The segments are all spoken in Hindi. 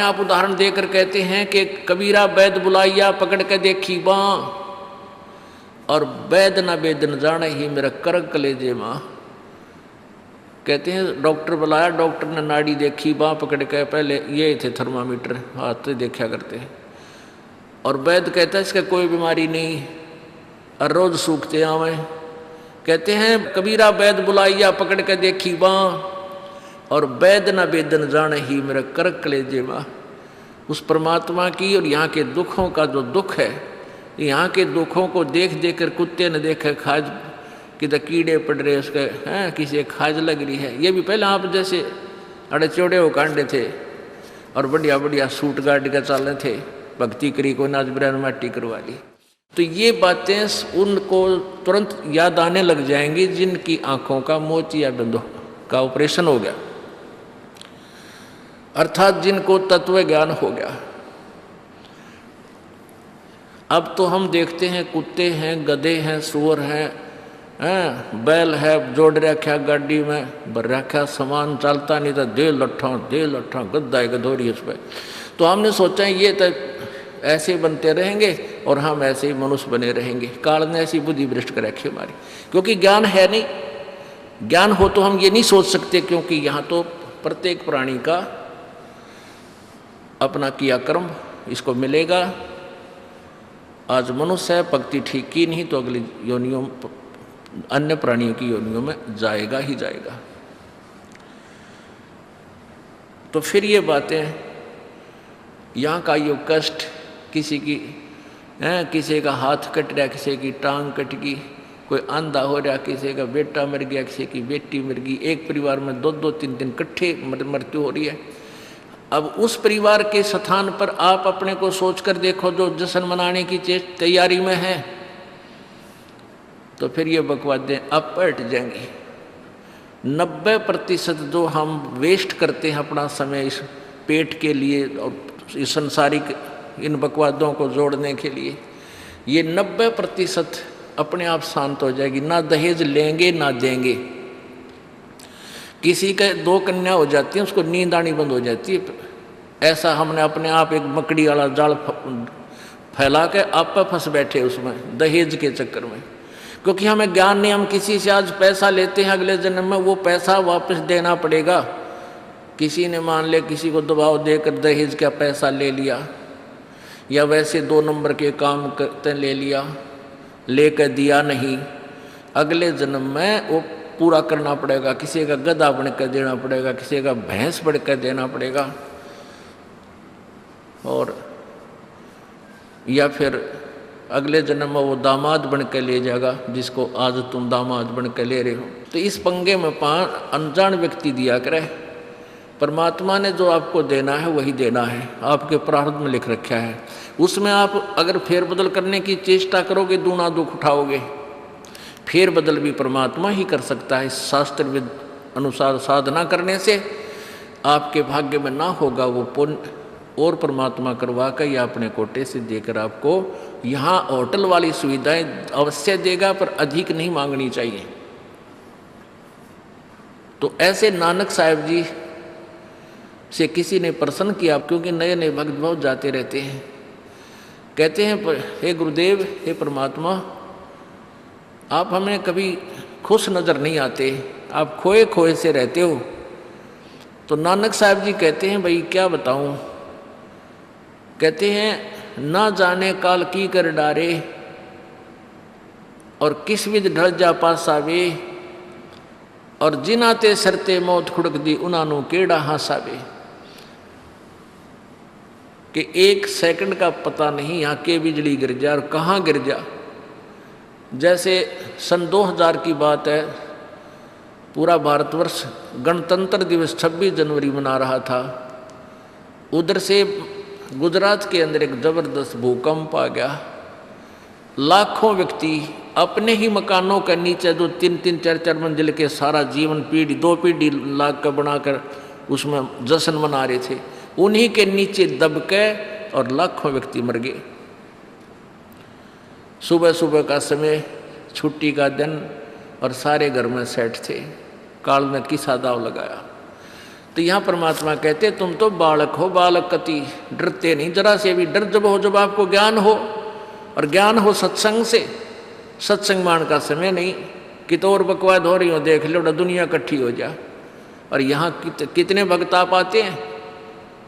आप उदाहरण देकर कहते हैं कि कबीरा वैद बुलाइया पकड़ के देखी बाँ, और वैद न वेद न जाने ही मेरा करक कलेजे माँ। कहते हैं डॉक्टर बुलाया, डॉक्टर ने नाड़ी देखी, बाँ पकड़ के, पहले ये थे थर्मामीटर हाथ से देखा करते हैं, और वैद कहता है इसका कोई बीमारी नहीं और रोज सूखते आवे। कहते हैं कबीरा वैद बुलाइया पकड़ के देखी बाँ, और वैद न वेद न जाने ही मेरा करक कलेजे माँ। उस परमात्मा की और यहाँ के दुखों का जो दुख है, यहाँ के दुखों को देख देख कर कुत्ते ने देखे खाज किधर कीड़े पड़ रहे उसके हैं, किसी खाज लग रही है। ये भी पहले आप जैसे अड़े चौड़े हो कांडे थे और बढ़िया बढ़िया सूट गाड़ के चल रहे थे, भक्ति करी को नाच बिरान माटी करवा ली। तो ये बातें उनको तुरंत याद आने लग जाएंगी जिनकी आंखों का मोतिया बिंदु का ऑपरेशन हो गया, अर्थात जिनको तत्व ज्ञान हो गया। अब तो हम देखते हैं कुत्ते हैं, गधे हैं, सुअर हैं, बैल है, जोड़ रखा गाड़ी में, भर रखा सामान, चलता नहीं था, दे लट्ठा गद्दा है गधोरी उस पर। तो हमने सोचा ये तो ऐसे बनते रहेंगे और हम ऐसे ही मनुष्य बने रहेंगे। काल ने ऐसी बुद्धि भ्रष्ट कर रखी हमारी, क्योंकि ज्ञान है नहीं। ज्ञान हो तो हम ये नहीं सोच सकते, क्योंकि यहाँ तो प्रत्येक प्राणी का अपना किया कर्म इसको मिलेगा। आज मनुष्य है, भक्ति ठीक की नहीं तो अगली योनियों अन्य प्राणियों की योनियों में जाएगा ही जाएगा। तो फिर ये बातें, यहाँ का यो कष्ट, किसी की किसी का हाथ कट रहा, किसी की टांग कट गई, कोई अंधा हो रहा, किसी का बेटा मर गया, किसी की बेटी मर गई, एक परिवार में 2-2 3-3 इकट्ठे मृत्यु हो रही है। अब उस परिवार के स्थान पर आप अपने को सोचकर देखो जो जश्न मनाने की तैयारी में है, तो फिर ये बकवादें अब पलट जाएंगी। 90% जो हम वेस्ट करते हैं अपना समय इस पेट के लिए और इस संसारिक इन बकवादों को जोड़ने के लिए, ये 90% अपने आप शांत हो जाएगी। ना दहेज लेंगे ना देंगे। किसी के 2 कन्या हो जाती है, उसको नींद आनी बंद हो जाती है। ऐसा हमने अपने आप एक मकड़ी वाला जाल फैला के आप पे फंस बैठे उसमें दहेज के चक्कर में, क्योंकि हमें ज्ञान नहीं। हम किसी से आज पैसा लेते हैं, अगले जन्म में वो पैसा वापस देना पड़ेगा। किसी ने मान ले किसी को दबाव देकर दहेज का पैसा ले लिया, या वैसे 2 नंबर के काम करते ले लिया, लेकर दिया नहीं, अगले जन्म में वो पूरा करना पड़ेगा। किसी का गधा बनकर देना पड़ेगा, किसी का भैंस बनकर देना पड़ेगा, और या फिर अगले जन्म में वो दामाद बनकर ले जाएगा जिसको आज तुम दामाद बनकर ले रहे हो। तो इस पंगे में अनजान व्यक्ति दिया करे। परमात्मा ने जो आपको देना है वही देना है, आपके प्रारब्ध में लिख रखा है। उसमें आप अगर फेरबदल करने की चेष्टा करोगे, दूना दुख उठाओगे। फेरबदल भी परमात्मा ही कर सकता है। शास्त्र अनुसार साधना करने से आपके भाग्य में ना होगा वो पुण्य, और परमात्मा करवा कर या अपने कोटे से देकर आपको यहाँ होटल वाली सुविधाएं अवश्य देगा, पर अधिक नहीं मांगनी चाहिए। तो ऐसे नानक साहब जी से किसी ने प्रश्न किया, क्योंकि नए नए भक्त बहुत जाते रहते हैं। कहते हैं हे गुरुदेव, हे परमात्मा, आप हमें कभी खुश नज़र नहीं आते, आप खोए खोए से रहते हो। तो नानक साहब जी कहते हैं भाई क्या बताऊं। कहते हैं ना जाने काल की कर डारे, और किस विध ढल जा पासावे, और जिनाते सरते मौत खुड़क दी उनानू केड़ा हासावे। कि 1 सेकंड का पता नहीं यहाँ के बिजली गिर जा और कहाँ गिर जा। जैसे सन 2000 की बात है, पूरा भारतवर्ष गणतंत्र दिवस 26 जनवरी मना रहा था। उधर से गुजरात के अंदर एक जबरदस्त भूकंप आ गया। लाखों व्यक्ति अपने ही मकानों के नीचे, जो 3-3 4-4 मंजिल के सारा जीवन पीढ़ी 2 पीढ़ी लाख का बनाकर उसमें जश्न मना रहे थे, उन्हीं के नीचे दब के और लाखों व्यक्ति मर गए। सुबह सुबह का समय, छुट्टी का दिन, और सारे घर में सेट थे। काल ने किसा दाव लगाया। तो यहाँ परमात्मा कहते तुम तो बालक हो, बालक कति डरते नहीं जरा से भी। डर जब हो जब आपको ज्ञान हो, और ज्ञान हो सत्संग से। सत्संग मान का समय नहीं कि तो और बकवाद हो रही हो, देख लो दुनिया इकट्ठी हो जा। और यहाँ कितने भक्त आ पाते हैं,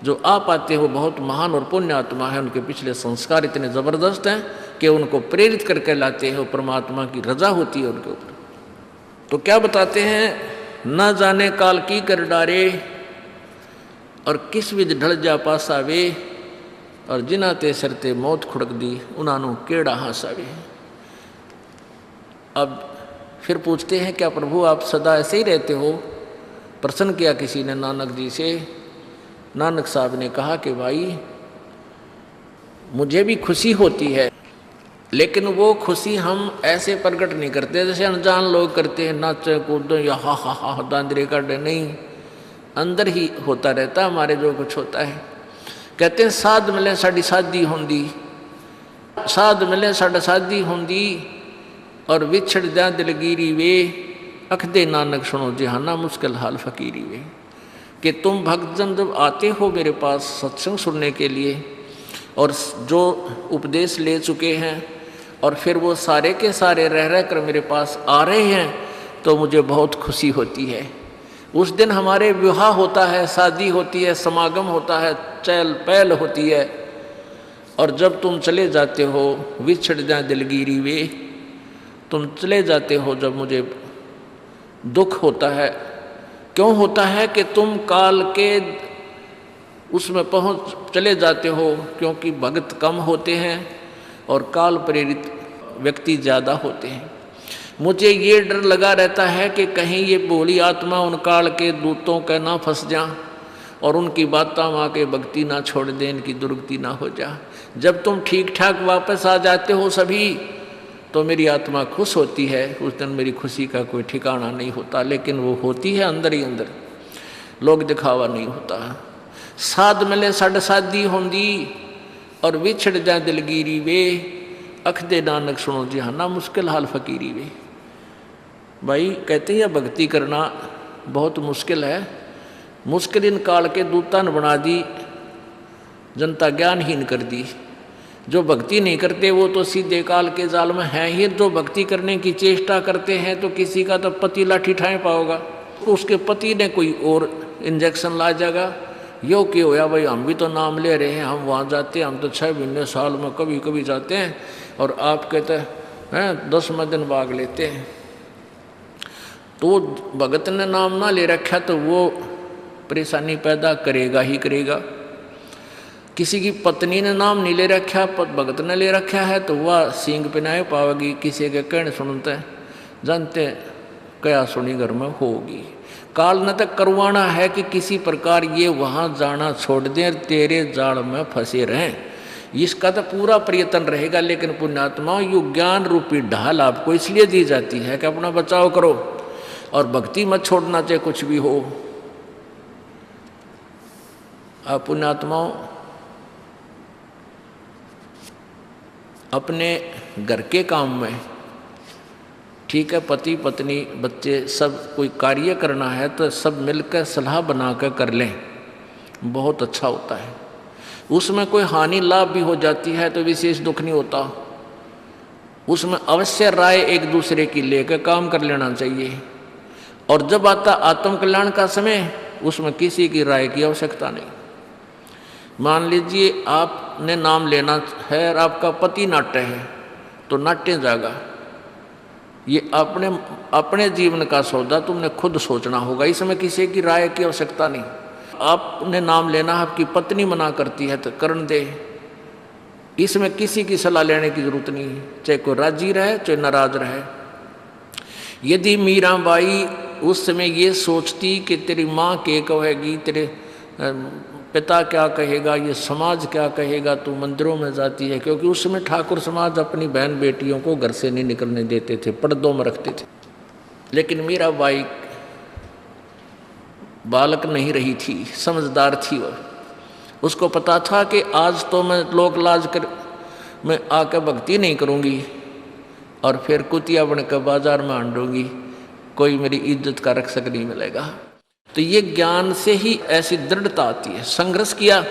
जो आ पाते हैं वो बहुत महान और पुण्य आत्मा है। उनके पिछले संस्कार इतने ज़बरदस्त हैं कि उनको प्रेरित करके लाते हैं, वो परमात्मा की रजा होती है उनके ऊपर। तो क्या बताते हैं, न जाने काल की कर डारे, और किस विध ढल जा पासावे, और जिना ते सरते मौत खुड़क दी, उन्होंने केड़ा हासावे। अब फिर पूछते हैं, क्या प्रभु आप सदा ऐसे ही रहते हो? प्रश्न किया किसी ने नानक जी से। नानक साहब ने कहा कि भाई मुझे भी खुशी होती है, लेकिन वो खुशी हम ऐसे प्रकट नहीं करते जैसे अनजान लोग करते हैं, नाचे कूदो या हा हा हा दांदरे काटे। नहीं, अंदर ही होता रहता हमारे जो कुछ होता है। कहते हैं साध मिले साड़ी शादी होंदी, साध मिले साड़ा शादी होंदी, और विछड़ जा दिलगिरी वे, अखदे नानक सुनो जहाना मुश्किल हाल फकीरी वे। कि तुम भक्तजन जब आते हो मेरे पास सत्संग सुनने के लिए, और जो उपदेश ले चुके हैं, और फिर वो सारे के सारे रह रह कर मेरे पास आ रहे हैं, तो मुझे बहुत खुशी होती है। उस दिन हमारे विवाह होता है, शादी होती है, समागम होता है, चहल पहल होती है। और जब तुम चले जाते हो, विछड़ जाए दिलगिरी वे, तुम चले जाते हो जब मुझे दुख होता है। क्यों होता है? कि तुम काल के उसमें पहुँच चले जाते हो, क्योंकि भक्त कम होते हैं और काल प्रेरित व्यक्ति ज़्यादा होते हैं। मुझे ये डर लगा रहता है कि कहीं ये भोली आत्मा उन काल के दूतों का ना फंस जा, और उनकी बातें वहाँ के भक्ति ना छोड़ दें, इनकी दुर्गति ना हो जा। जब तुम ठीक ठाक वापस आ जाते हो सभी, तो मेरी आत्मा खुश होती है। उस दिन मेरी खुशी का कोई ठिकाना नहीं होता, लेकिन वो होती है अंदर ही अंदर, लोग दिखावा नहीं होता। साध मिले साड़ शादी होंदी, और विछड़ जाए दिलगिरी वे, अखदे नानक सुनो जहाना मुश्किल हाल फकीरी वे। भाई कहते हैं भक्ति करना बहुत मुश्किल है। मुश्किल इन काल के दूता ने बना दी, जनता ज्ञानहीन कर दी। जो भक्ति नहीं करते वो तो सीधे काल के जाल में हैं ही। जो भक्ति करने की चेष्टा करते हैं तो किसी का तो पति लाठी ठाए पाओगा, उसके पति ने कोई और इंजेक्शन ला जाएगा। यो कि होया भाई हम भी तो नाम ले रहे हैं, हम वहाँ जाते हैं, हम तो 6 महीने साल में कभी कभी जाते हैं, और आप कहते हैं 10वें दिन भाग लेते हैं। तो भगत ने नाम ना ले रखा तो वो परेशानी पैदा करेगा ही करेगा। किसी की पत्नी ने नाम नहीं ले रखा, भगत ने ले रखा है, तो वह सींग पिनाए पावेगी। किसी के कहने सुनते जानते क्या सुनी घर में होगी। काल न तक करवाना है कि किसी प्रकार ये वहाँ जाना छोड़ दें, तेरे जाल में फंसे रहें। इसका तो पूरा प्रयत्न रहेगा। लेकिन पुण्यात्माओं, यु ज्ञान रूपी ढाल आपको इसलिए दी जाती है कि अपना बचाव करो, और भक्ति मत छोड़ना चाहे कुछ भी हो। आप पुण्यात्माओं अपने घर के काम में, ठीक है, पति पत्नी बच्चे सब कोई कार्य करना है तो सब मिलकर सलाह बनाकर कर लें, बहुत अच्छा होता है। उसमें कोई हानि लाभ भी हो जाती है तो विशेष दुख नहीं होता। उसमें अवश्य राय एक दूसरे की लेकर काम कर लेना चाहिए। और जब आता आत्म कल्याण का समय, उसमें किसी की राय की आवश्यकता नहीं। मान लीजिए आपने नाम लेना है और आपका पति नाट्य है, तो नाट्य जागा। ये अपने जीवन का सौदा तुमने खुद सोचना होगा, इसमें किसी की राय की आवश्यकता नहीं। आपने नाम लेना, आपकी पत्नी मना करती है तो करण दे, इसमें किसी की सलाह लेने की जरूरत नहीं, चाहे कोई राजी रहे चाहे नाराज रहे। यदि मीराबाई उस समय ये सोचती कि तेरी माँ क्या कहेगी, तेरे पिता क्या कहेगा, ये समाज क्या कहेगा, तू मंदिरों में जाती है, क्योंकि उस समय ठाकुर समाज अपनी बहन बेटियों को घर से नहीं निकलने देते थे, पर्दों में रखते थे। लेकिन मीराबाई बालक नहीं रही थी, समझदार थी वह। उसको पता था कि आज तो मैं लोक लाज कर मैं आकर भक्ति नहीं करूँगी और फिर कुतिया बनकर बाजार में आंडूंगी, कोई मेरी इज्जत का रक्षक नहीं मिलेगा। तो ये ज्ञान से ही ऐसी दृढ़ता आती है। संघर्ष किया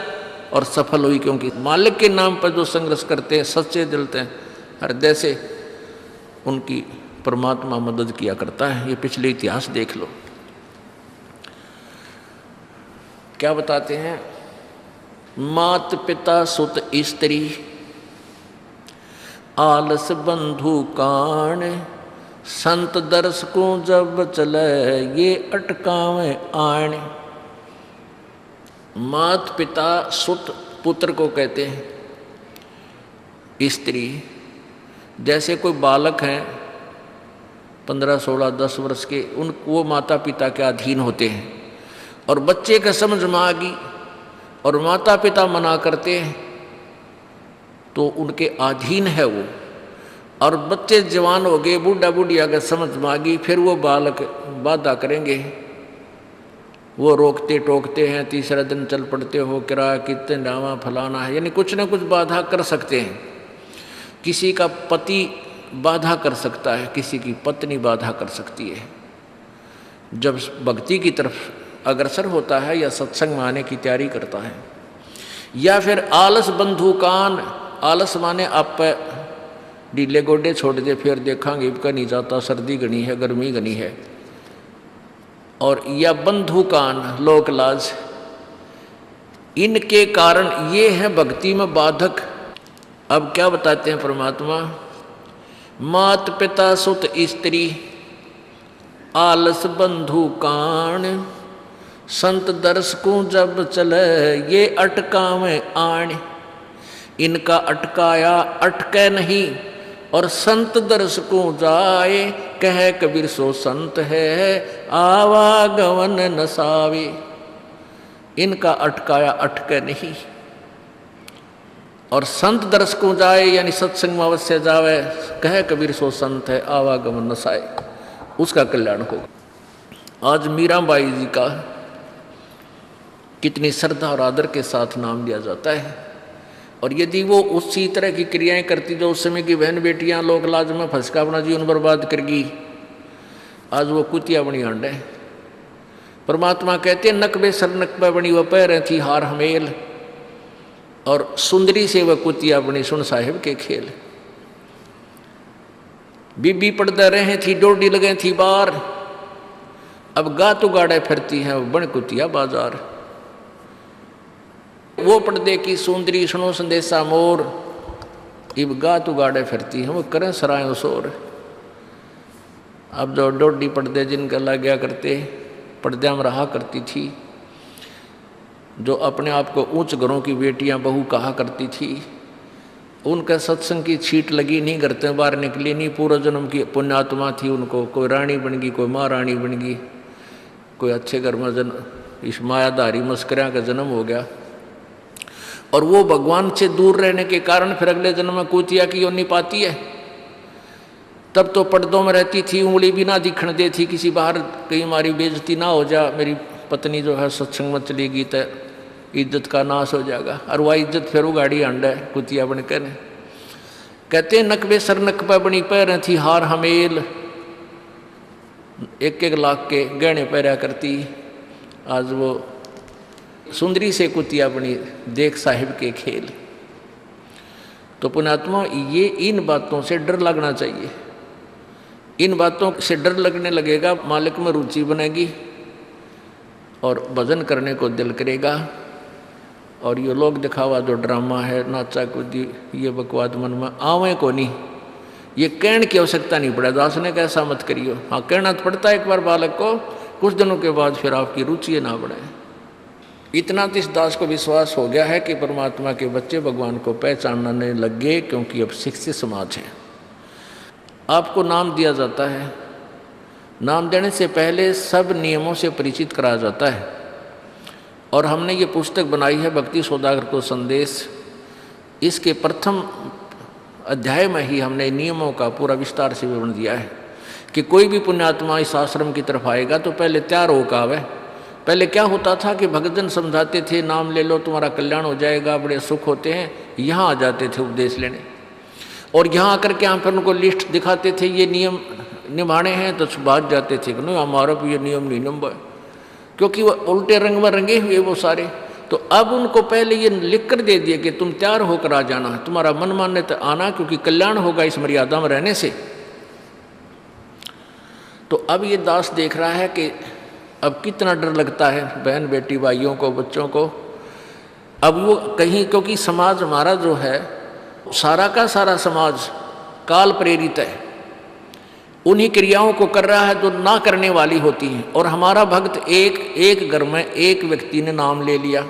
और सफल हुई, क्योंकि मालिक के नाम पर जो संघर्ष करते हैं सच्चे दिल से हृदय से, उनकी परमात्मा मदद किया करता है। ये पिछले इतिहास देख लो। क्या बताते हैं? मात पिता सुत स्त्री आलस बंधु कान, संत दर्श को जब चले ये अटकावे आण। मात पिता सुत पुत्र को कहते हैं। स्त्री, जैसे कोई बालक हैं 15, 16, 10 वर्ष के, वो माता पिता के अधीन होते हैं। और बच्चे का समझ में आ गई और माता पिता मना करते हैं तो उनके अधीन है वो। और बच्चे जवान हो गए, बूढ़ा बुढ़िया का समझ में आ गई, फिर वो बालक बाधा करेंगे, वो रोकते टोकते हैं। तीसरा दिन चल पड़ते हो, किराया कितने डावा फलाना है, यानी कुछ ना कुछ बाधा कर सकते हैं। किसी का पति बाधा कर सकता है, किसी की पत्नी बाधा कर सकती है। जब भक्ति की तरफ अग्रसर होता है या सत्संग में आने की तैयारी करता है। या फिर आलस बंधु कान, आलस माने आप ढीले गोडे छोड़ दे, फिर देखांगे इबका नहीं जाता, सर्दी घनी है, गर्मी घनी है। और या बंधु कान, लोक लाज, इनके कारण ये है भक्ति में बाधक। अब क्या बताते हैं परमात्मा? मात पिता सुत स्त्री आलस बंधु कान, संत दर्श को जब चले ये अटकावे आण। इनका अटकाया अटके नहीं, और संत दर्श को जाए कह कबीर सो संत है आवागमन नसावे। इनका अटकाया अटके नहीं, और संत दर्श को जाए यानी सत्संग में अवश्य जावे, कह कबीर सो संत है आवागमन नसाए, उसका कल्याण होगा। आज मीराबाई जी का कितनी श्रद्धा और आदर के साथ नाम लिया जाता है। और यदि वो उसी तरह की क्रियाएं करती जो उस समय की बहन बेटियां लोक लाज में फंसका अपना जीवन बर्बाद करगी, आज वो कुतिया बनी आंड है। परमात्मा कहते हैं नकबे सर नकबे बनी वह पैर थी हार हमेल, और सुंदरी से वह कुतिया बनी सुन साहिब के खेल। बीबी पड़दा रहे थी डोडी लगे थी बार, अब गा तो गाड़े फिरती हैं बन कुतिया बाजार। वो पर्दे की सुंदरी सुनो संदेशा मोर, इब गा तो गाड़े फिरती हैं वो करें सराय शोर। अब जो डोडी पर्दे जिनका लग गया करते, पर्दे में रहा करती थी, जो अपने आप को ऊंच घरों की बेटियां बहू कहा करती थी, उनका सत्संग की छीट लगी नहीं, करते बाहर निकली नहीं। पूर्व जन्म की पुण्यात्मा थी, उनको कोई रानी बन गई, कोई महारानी बन गई, कोई अच्छे घर में इस मायाधारी मस्करिया का जन्म हो गया। और वो भगवान से दूर रहने के कारण फिर अगले जन्म में कुतिया की योनि पाती है। तब तो पर्दों में रहती थी, उंगली भी ना दिखने देती, किसी बाहर कहीं हमारी बेइज्जती ना हो जा, मेरी पत्नी जो है सत्संग में चलेगी तो इज्जत का नाश हो जाएगा। और वह इज्जत फिर उगाड़ी अंड है कुतिया बनकर। कहते हैं नकबे सर नकबा बनी पैर थी हार हमेल, 1-1 लाख के गहने पहरा करती, आज वो सुंदरी से कुतिया बनी देख साहिब के खेल। तो पुण्यात्मा ये इन बातों से डर लगना चाहिए। इन बातों से डर लगने लगेगा, मालिक में रुचि बनेगी और भजन करने को दिल करेगा। और ये लोग दिखावा जो ड्रामा है, नाचा कूदी, ये बकवाद मन में आवे को नहीं, ये कहने की आवश्यकता नहीं पड़े। दास ने कैसा मत करियो, हाँ कहना तो पड़ता है एक बार बालक को, कुछ दिनों के बाद फिर आपकी रुचि ना बढ़े। इतना तो इस दास को विश्वास हो गया है कि परमात्मा के बच्चे भगवान को पहचानने लग गए, क्योंकि अब शिक्षित समाज है। आपको नाम दिया जाता है, नाम देने से पहले सब नियमों से परिचित कराया जाता है। और हमने ये पुस्तक बनाई है भक्ति सौदागर को संदेश, इसके प्रथम अध्याय में ही हमने नियमों का पूरा विस्तार से विवरण दिया है कि कोई भी पुण्यात्मा इस आश्रम की तरफ आएगा तो पहले तैयार होकर आवे। पहले क्या होता था कि भक्तजन समझाते थे नाम ले लो तुम्हारा कल्याण हो जाएगा, बड़े सुख होते हैं, यहाँ आ जाते थे उपदेश लेने। और यहाँ आकर के हम फिर उनको लिस्ट दिखाते थे, ये नियम निभाने हैं, तो बात जाते थे कि नहीं हमारा भी ये नियम नहीं नंबर। क्योंकि वो उल्टे रंग में रंगे हुए वो सारे। तो अब उनको पहले ये लिख कर दे दिया कि तुम तैयार होकर आ जाना, तुम्हारा मन मानने तो आना, क्योंकि कल्याण होगा इस मर्यादा में रहने से। तो अब ये दास देख रहा है कि अब कितना डर लगता है बहन बेटी भाइयों को, बच्चों को। अब वो कहीं, क्योंकि समाज हमारा जो है सारा का सारा समाज काल प्रेरित है, उन्हीं क्रियाओं को कर रहा है जो ना करने वाली होती हैं। और हमारा भक्त एक घर में एक व्यक्ति ने नाम ले लिया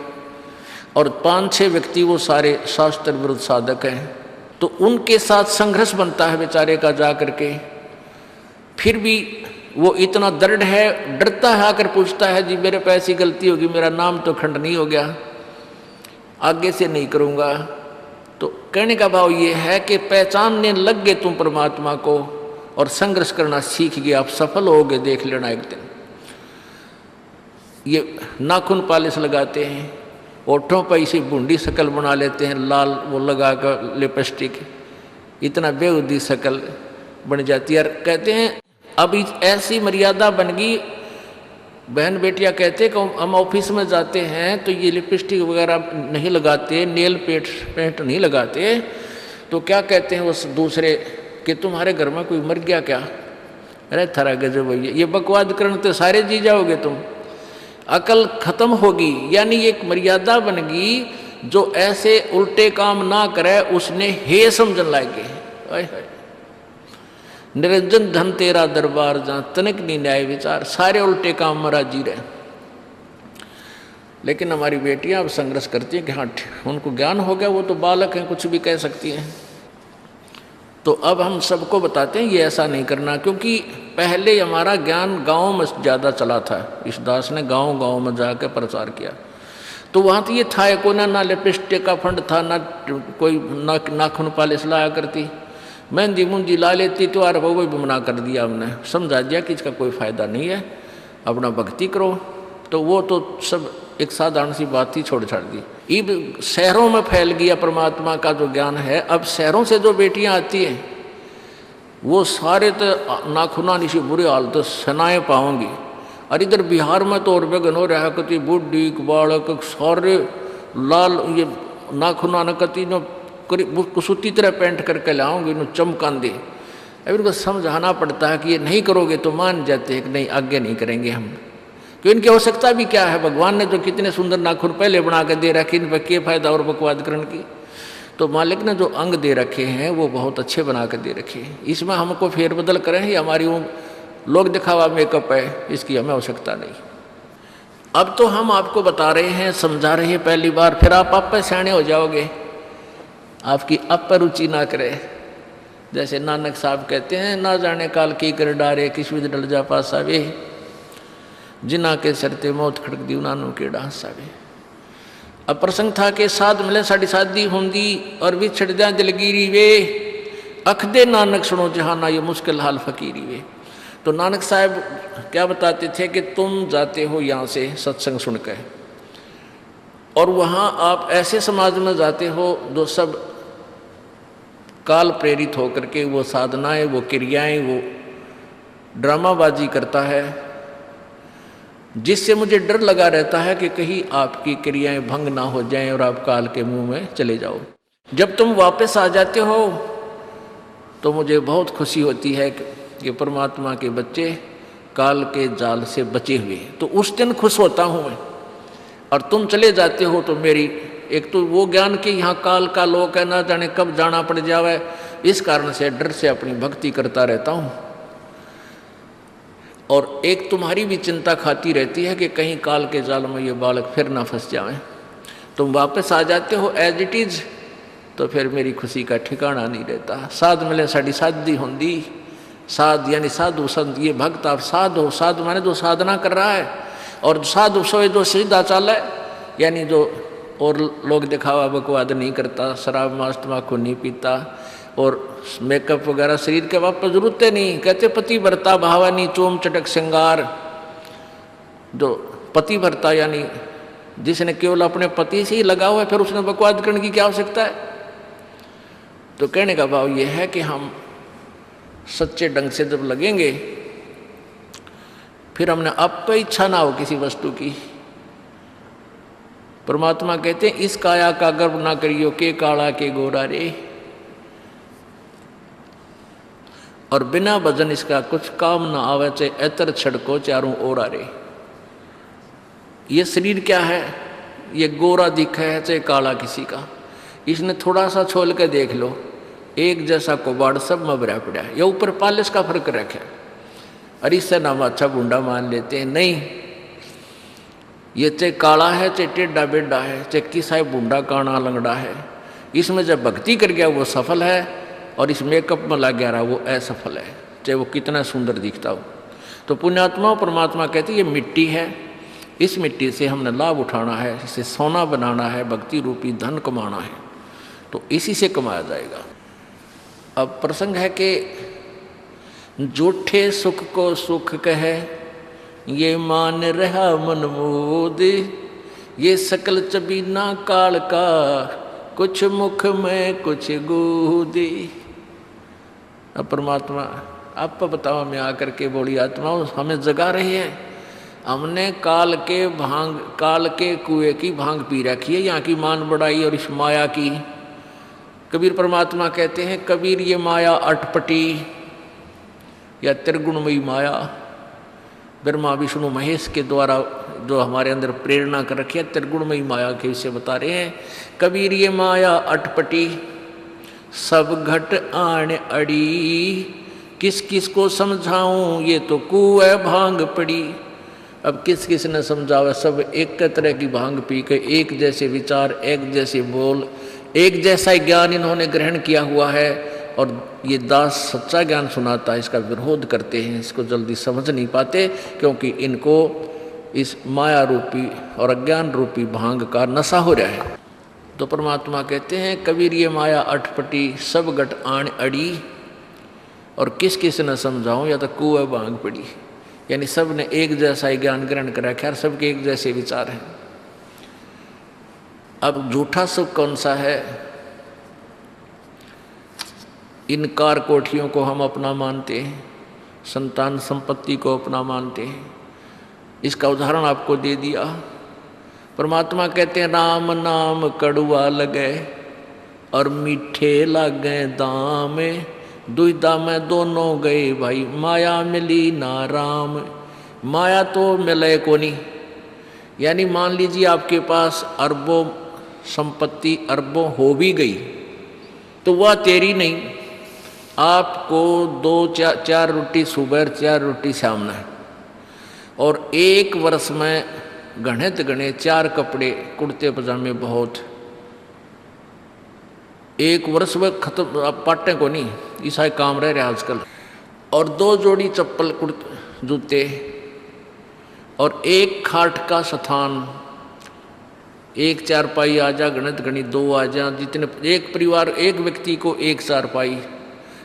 और 5-6 व्यक्ति वो सारे शास्त्र विरुद्ध साधक हैं, तो उनके साथ संघर्ष बनता है बेचारे का जा करके। फिर भी वो इतना दृढ़ है, डरता है, आकर पूछता है जी मेरे पे ऐसी गलती होगी, मेरा नाम तो खंड नहीं हो गया, आगे से नहीं करूँगा। तो कहने का भाव ये है कि पहचानने लग गए तुम परमात्मा को और संघर्ष करना सीख गए, आप सफल होगे, देख लेना एक दिन। ये नाखून पालिश लगाते हैं, ओठों पर इसी बूंदी शक्ल बना लेते हैं, लाल वो लगा कर लिपस्टिक, इतना बेहुदी शक्ल बन जाती है। कहते हैं अब ऐसी मर्यादा बन गई, बहन बेटियां कहते हैं कि हम ऑफिस में जाते हैं तो ये लिपस्टिक वगैरह नहीं लगाते, नेल पेंट नहीं लगाते, तो क्या कहते हैं उस दूसरे कि तुम्हारे घर में कोई मर गया क्या? अरे थारा गजब भैया, ये बकवाद करने तो सारे जी जाओगे तुम, अकल खत्म होगी। यानी एक मर्यादा बन गई, जो ऐसे उल्टे काम ना करे उसने हे समझन लागे। निरंजन धन तेरा दरबार जहाँ तनिक नहीं न्याय विचार, सारे उल्टे काम में राजी रहे। लेकिन हमारी बेटियां अब संघर्ष करती हैं कि हाँ उनको ज्ञान हो गया, वो तो बालक हैं, कुछ भी कह सकती हैं। तो अब हम सबको बताते हैं ये ऐसा नहीं करना, क्योंकि पहले हमारा ज्ञान गाँव में ज़्यादा चला था। इस दास ने गाँव में जाकर प्रचार किया, तो वहाँ तो ये था को ना लिपस्टिक का फंड था, ना कोई नाखून पालिश लाया करती, मेहंदी मुंदी ला लेती, त्योहार वो भी मना कर दिया हमने, समझा दिया कि इसका कोई फ़ायदा नहीं है, अपना भक्ति करो। तो वो तो सब एक साधारण सी बात ही छोड़ छाड़ दी। अब शहरों में फैल गया परमात्मा का जो ज्ञान है। अब शहरों से जो बेटियां आती हैं वो सारे तो नाखुना निशी बुरे हाल तो सनाए पाओगी। और इधर बिहार में तो और बेगन हो रहा कति बुढ़ी बालक सारे लाल ये नाखुना न कति न कुसुती तरह पेंट करके लाओगे, न चमकान दे। अब इनको समझाना पड़ता है कि ये नहीं करोगे तो मान जाते हैं कि नहीं आगे नहीं करेंगे हम, क्योंकि इनकी आवश्यकता भी क्या है। भगवान ने जो कितने सुंदर नाखून पहले बना के दे रखे, इन पर क्या फायदा और बकवाद करने की। तो मालिक ने जो अंग दे रखे हैं वो बहुत अच्छे बना के दे रखे हैं, इसमें हमको फेरबदल करें, ये हमारी वो लोग दिखावा मेकअप है, इसकी हमें आवश्यकता नहीं। अब तो हम आपको बता रहे हैं, समझा रहे हैं पहली बार, फिर आप पे सियाने हो जाओगे, आपकी अब पर रुचि ना करे। जैसे नानक साहब कहते हैं, ना जाने काल की कर डारे किस विध डल जा पासा वे, जिना के सरते मौत खड़क दी उन्होंने के डांसा वे। अब प्रसंग था कि साध मिले साड़ी शादी होंगी और भी छड़ जा दिलगिरी वे, अख दे नानक सुनो जहाना ये मुश्किल हाल फकीरी वे। तो नानक साहब क्या बताते थे कि तुम जाते हो यहाँ से सत्संग सुनकर और वहाँ आप ऐसे समाज में जाते हो जो सब काल प्रेरित होकर के वो साधनाएं, वो क्रियाएं, वो ड्रामाबाजी करता है, जिससे मुझे डर लगा रहता है कि कहीं आपकी क्रियाएं भंग ना हो जाएं और आप काल के मुंह में चले जाओ। जब तुम वापस आ जाते हो तो मुझे बहुत खुशी होती है कि परमात्मा के बच्चे काल के जाल से बचे हुए, तो उस दिन खुश होता हूँ मैं। और तुम चले जाते हो तो मेरी एक तो वो ज्ञान कि यहाँ काल का लोक है, ना जाने कब जाना पड़ जावे, इस कारण से डर से अपनी भक्ति करता रहता हूँ। और एक तुम्हारी भी चिंता खाती रहती है कि कहीं काल के जाल में ये बालक फिर ना फंस जाए। तुम वापस आ जाते हो एज इट इज़, तो फिर मेरी खुशी का ठिकाना नहीं रहता। साध मिले साड़ी शादी होंगी, साध यानी साधु संत, ये भक्त आप साध हो, साधु माने जो साधना कर रहा है, और साधु सोए जो सीधा चाल है, यानी जो और लोग दिखावा बकवाद नहीं करता, शराब मांस तम्बाकू नहीं पीता और मेकअप वगैरह शरीर के वापस जरूरत नहीं। कहते पति भरता भावानी चोम चटक श्रृंगार, जो पति भरता यानी जिसने केवल अपने पति से ही लगा हुआ है, फिर उसने बकवाद करने की क्या आवश्यकता है। तो कहने का भाव यह है कि हम सच्चे ढंग से जब लगेंगे फिर हमने अब पे इच्छा ना हो किसी वस्तु की। परमात्मा कहते हैं इस काया का गर्व ना करियो के काला के गोरा रे, और बिना भजन इसका कुछ काम ना आवे, चाहे एतर छड़को चारों ओर रे। ये शरीर क्या है, ये गोरा दिखा है चाहे काला किसी का, इसने थोड़ा सा छोल के देख लो, एक जैसा कुबाड़ सब में भरा पड़ा है, या ऊपर पालिश का फर्क रखे, और इससे नाम अच्छा बूंदा मान लेते हैं। नहीं, ये चाहे काला है चाहे टेढ़ा बेढ़ा है, चाहे किसा बूंदा काना लंगड़ा है, इसमें जब भक्ति कर गया वो सफल है, और इस मेकअप में लग गया रहा वो असफल है, चाहे वो कितना सुंदर दिखता हो। तो पुण्यात्मा परमात्मा कहते ये मिट्टी है, इस मिट्टी से हमने लाभ उठाना है, इसे सोना बनाना है, भक्ति रूपी धन कमाना है, तो इसी से कमाया जाएगा। अब प्रसंग है कि झूठे सुख को सुख कहे, ये मान रहा मन मोद, ये सकल चबीना काल का, कुछ मुख में कुछ गोदी। अब परमात्मा आप बताओ, मैं आकर के बोली आत्माओं हमें जगा रही है, हमने काल के कुएं की भांग पी रखी है, यहाँ की मान बढ़ाई और इस माया की। कबीर परमात्मा कहते हैं कबीर ये माया अटपटी या त्रिगुणमयी माया, ब्रह्मा विष्णु महेश के द्वारा जो हमारे अंदर प्रेरणा कर रखी है, त्रिगुणमयी माया के विषय बता रहे हैं। कबीर ये माया अटपटी सब घट आण अड़ी, किस किस को समझाऊं ये तो कुएं भांग पड़ी। अब किस किस ने समझावा, सब एक तरह की भांग पी के एक जैसे विचार, एक जैसे बोल, एक जैसा ज्ञान इन्होंने ग्रहण किया हुआ है, और ये दास सच्चा ज्ञान सुनाता है इसका विरोध करते हैं, इसको जल्दी समझ नहीं पाते, क्योंकि इनको इस माया रूपी और अज्ञान रूपी भांग का नशा हो रहा है। तो परमात्मा कहते हैं कबीर ये माया अटपटी सब घट आण अड़ी, और किस किस न समझाऊं या तो कुएं भांग पड़ी, यानी सब ने एक जैसा ही ज्ञान ग्रहण कर रखा है, सबके एक जैसे विचार हैं। अब झूठा सुख कौन सा है, इन कार कोठियों को हम अपना मानते हैं, संतान संपत्ति को अपना मानते हैं। इसका उदाहरण आपको दे दिया। परमात्मा कहते हैं राम नाम कड़ुआ लगे और मीठे लागे दाम, दुविधा में दोनों गए भाई, माया मिली ना राम। माया तो मिले को नहीं, यानी मान लीजिए आपके पास अरबों संपत्ति अरबों हो भी गई तो वह तेरी नहीं, आपको 2-4 रोटी सुबह 4 रोटी शाम है, और एक वर्ष में गणे 4 कपड़े कुर्ते पजामे बहुत, एक वर्ष में खत्म, अब पाटे को नहीं, ऐसा काम रह रहा आजकल, और 2 जोड़ी चप्पल कुर्ते जूते, और एक खाट का स्थान, एक चारपाई आ जा, गणी 2 आ जा, जितने एक परिवार एक व्यक्ति को एक चारपाई।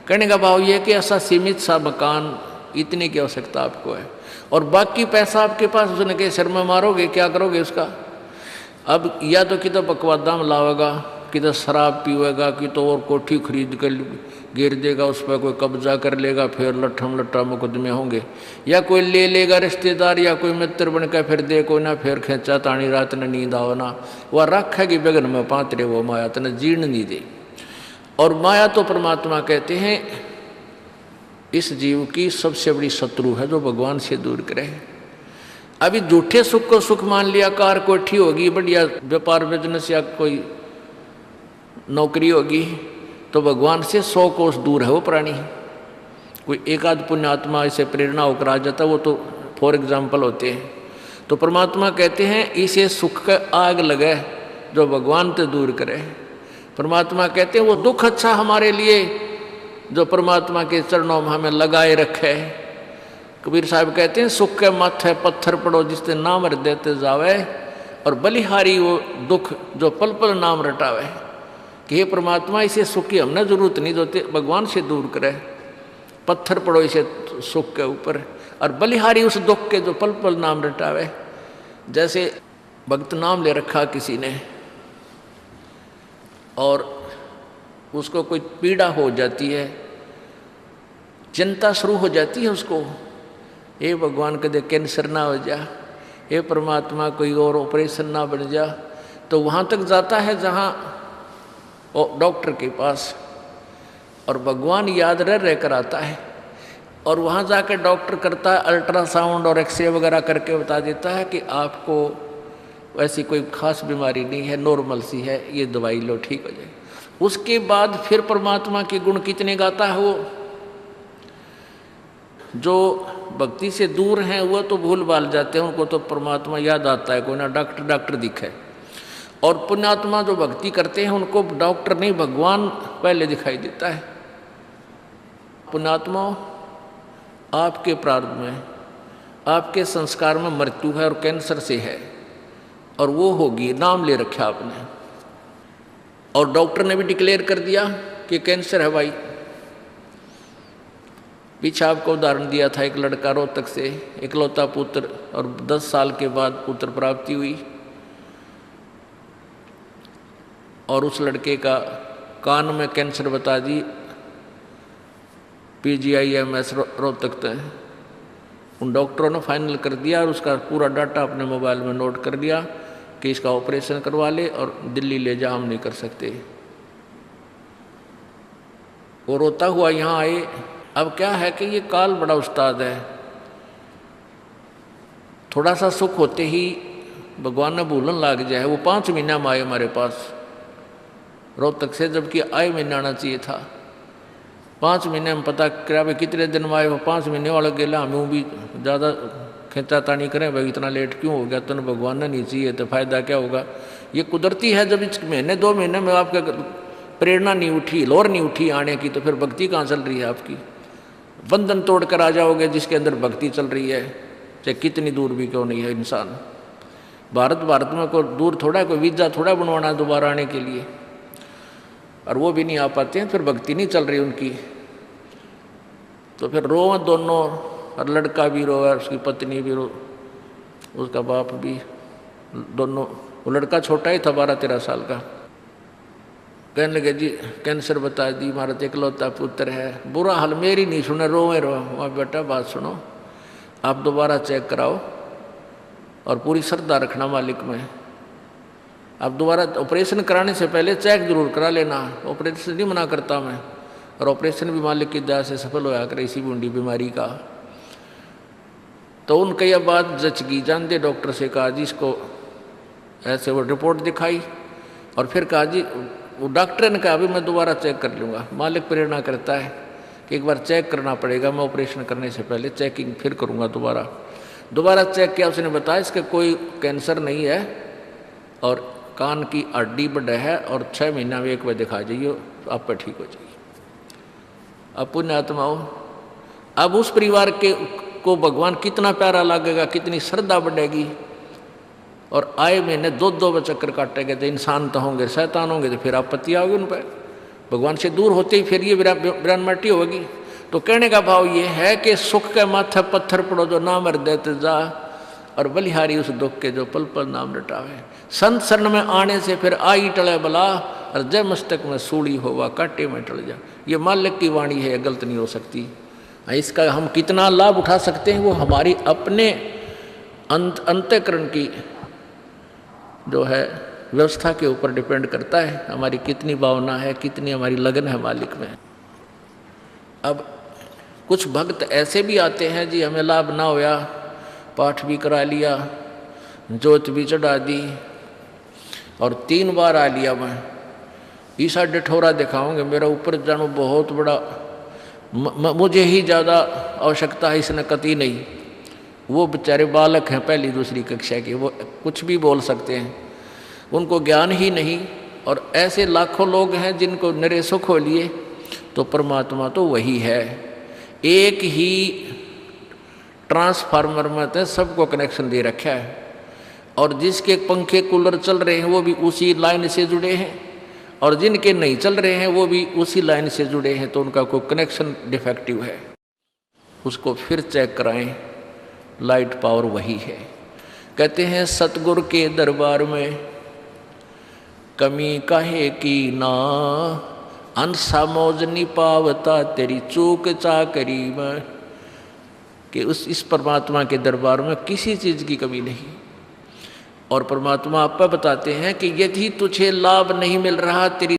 कहने का भाव ये कि ऐसा सीमित सा मकान, इतने की आवश्यकता आपको है, और बाकी पैसा आपके पास, उसने कहे सिर में मारोगे, क्या करोगे उसका। अब या तो कि तो बकवादा में लावेगा, कि तो शराब पीवेगा, कि तो और कोठी खरीद कर गिर देगा, उस पर कोई कब्जा कर लेगा, फिर लट्ठा मुकदमे होंगे, या कोई ले लेगा रिश्तेदार या कोई मित्र बन कर फिर दे को ना, फिर खेचा तानी रात ने नींद आओ ना, वह रखेगी बेगन में पात्रे, वो माया तने जीर्ण नहीं दे। और माया तो परमात्मा कहते हैं इस जीव की सबसे बड़ी शत्रु है, जो भगवान से दूर करे। अभी झूठे सुख को सुख मान लिया, कार कोठी होगी, बढ़िया व्यापार बिजनेस या कोई नौकरी होगी, तो भगवान से 100 कोस दूर है वो प्राणी। कोई एक आध पुण्यात्मा इसे प्रेरणा होकर आ जाता, वो तो फॉर एग्जाम्पल होते हैं। तो परमात्मा कहते हैं इसे सुख का आग लगे जो भगवान से दूर करे। परमात्मा कहते हैं वो दुख अच्छा हमारे लिए जो परमात्मा के चरणों में हमें लगाए रखे। कबीर साहब कहते हैं सुख के माथे पत्थर पड़ो जिससे नाम रट देते जावे, और बलिहारी वो दुख जो पल पल नाम रटावे। कि हे परमात्मा इसे सुख की हमने जरूरत नहीं, जो भगवान से दूर करे। पत्थर पड़ो इसे सुख के ऊपर, और बलिहारी उस दुख के जो पल पल नाम रटावे। जैसे भक्त नाम ले रखा किसी ने और उसको कोई पीड़ा हो जाती है, चिंता शुरू हो जाती है उसको, हे भगवान कदे कैंसर ना हो जा, हे परमात्मा कोई और ऑपरेशन ना बन जा। तो वहाँ तक जाता है जहाँ डॉक्टर के पास, और भगवान याद रह कर आता है, और वहाँ जाकर डॉक्टर करता है अल्ट्रासाउंड और एक्सरे वगैरह करके बता देता है कि आपको वैसी कोई खास बीमारी नहीं है, नॉर्मल सी है, ये दवाई लो ठीक हो जाए। उसके बाद फिर परमात्मा के गुण कितने गाता है वो। जो भक्ति से दूर हैं वो तो भूल भाल जाते हैं, उनको तो परमात्मा याद आता है, कोई ना डॉक्टर दिखे। और पुण्यात्मा जो भक्ति करते हैं उनको डॉक्टर नहीं भगवान पहले दिखाई देता है। पुण्यात्मा, आपके प्रारब्ध में, आपके संस्कार में मृत्यु है और कैंसर से है, और वो होगी, नाम ले रखा आपने, और डॉक्टर ने भी डिक्लेयर कर दिया कि कैंसर है भाई। पीछे आपको उदाहरण दिया था, एक लड़का रोहतक से, इकलौता पुत्र, और 10 साल के बाद पुत्र प्राप्ति हुई, और उस लड़के का कान में कैंसर बता दी, PGIMS रोहतक तक। उन डॉक्टरों ने फाइनल कर दिया और उसका पूरा डाटा अपने मोबाइल में नोट कर लिया कि इसका ऑपरेशन करवा ले और दिल्ली ले जा, हम नहीं कर सकते। वो रोता हुआ यहाँ आए। अब क्या है कि ये काल बड़ा उस्ताद है, थोड़ा सा सुख होते ही भगवान ने भूलन लाग जाए। वो 5 महीना में आए हमारे पास रोहतक से, जबकि आए महीना आना चाहिए था। 5 महीने में पता करा भाई कितने दिन में आए, वो 5 महीने वाला गेला। हमें भी ज़्यादा खींचातानी करें भाई इतना लेट क्यों हो गया, तो भगवान ने नहीं चाहिए तो फ़ायदा क्या होगा। ये कुदरती है, जब इस महीने 2 महीने में आपका प्रेरणा नहीं उठी, लोर नहीं उठी आने की, तो फिर भक्ति कहाँ चल रही है आपकी। बंधन तोड़ कर आ जाओगे जिसके अंदर भक्ति चल रही है, चाहे कितनी दूर भी क्यों नहीं है इंसान। भारत में कोई दूर थोड़ा, कोई वीज़ा थोड़ा बनवाना है दोबारा आने के लिए, और वो भी नहीं आ पाते हैं, फिर भक्ति नहीं चल रही उनकी। तो फिर रो दोनों, और लड़का भी रो और उसकी पत्नी भी रो, उसका बाप भी, दोनों। वो लड़का छोटा ही था, 12-13 साल का। कहने लगे जी कैंसर बता दी, हमारा इकलौता पुत्र है। बुरा हाल, मेरी नहीं सुने, रोए रो। वहाँ बेटा बात सुनो, आप दोबारा चेक कराओ और पूरी श्रद्धा रखना मालिक में। आप दोबारा ऑपरेशन कराने से पहले चेक जरूर करा लेना, ऑपरेशन नहीं मना करता मैं, और ऑपरेशन भी मालिक की दया से सफल होया करे इसी बूंदी बीमारी का। तो उनके यह बात जच गई, जानते डॉक्टर से कहा जी इसको ऐसे, वो रिपोर्ट दिखाई, और फिर कहा जी, वो डॉक्टर ने कहा अभी मैं दोबारा चेक कर लूँगा। मालिक प्रेरणा करता है कि एक बार चेक करना पड़ेगा, मैं ऑपरेशन करने से पहले चेकिंग फिर करूँगा। दोबारा चेक किया, उसने बताया इसके कोई कैंसर नहीं है, और कान की हड्डी बढ़ा है, और 6 महीना में एक बार दिखा जाइए, आप पर ठीक हो जाइए। अब पुण्यात्माओं, अब उस परिवार को भगवान कितना प्यारा लगेगा, कितनी श्रद्धा बढ़ेगी। और आए महीने 2 चक्कर काटेंगे, तो इंसान तो होंगे, शैतान होंगे, तो फिर आपत्ति आओगी उन पर। भगवान से दूर होते ही फिर ये विरानमाटी होगी। तो कहने का भाव ये है कि सुख के माथे पत्थर पड़ो जो नाम हृदय ते जा, और बलिहारी उस दुख के जो पल पल नाम रटावे। संत शरण में आने से फिर आई टले बला, और जय मस्तक में सूड़ी होवा काटे में टल जा। ये मालिक की वाणी है, गलत नहीं हो सकती। इसका हम कितना लाभ उठा सकते हैं वो हमारी अपने अंतःकरण की जो है व्यवस्था के ऊपर डिपेंड करता है। हमारी कितनी भावना है, कितनी हमारी लगन है मालिक में। अब कुछ भक्त ऐसे भी आते हैं जी, हमें लाभ ना होया, पाठ भी करा लिया, जोत भी चढ़ा दी, और 3 बार आ लिया मैं, ईसा डिठोरा दिखाऊंगे, मेरा ऊपर जानो बहुत बड़ा, मुझे ही ज़्यादा आवश्यकता है, इसने कती नहीं। वो बेचारे बालक हैं 1ली 2री कक्षा के, वो कुछ भी बोल सकते हैं, उनको ज्ञान ही नहीं। और ऐसे लाखों लोग हैं जिनको निरे सुख हो लिए। तो परमात्मा तो वही है, एक ही ट्रांसफार्मर में तो सबको कनेक्शन दे रखा है, और जिसके पंखे कूलर चल रहे हैं वो भी उसी लाइन से जुड़े हैं, और जिनके नहीं चल रहे हैं वो भी उसी लाइन से जुड़े हैं। तो उनका कोई कनेक्शन डिफेक्टिव है, उसको फिर चेक कराएं, लाइट पावर वही है। कहते हैं सतगुरु के दरबार में कमी काहे की ना, अंसा मौज नहीं पावता तेरी चूक चाकरी में। कि इस परमात्मा के दरबार में किसी चीज़ की कमी नहीं। और परमात्मा आप बताते हैं कि यदि तुझे लाभ नहीं मिल रहा, तेरी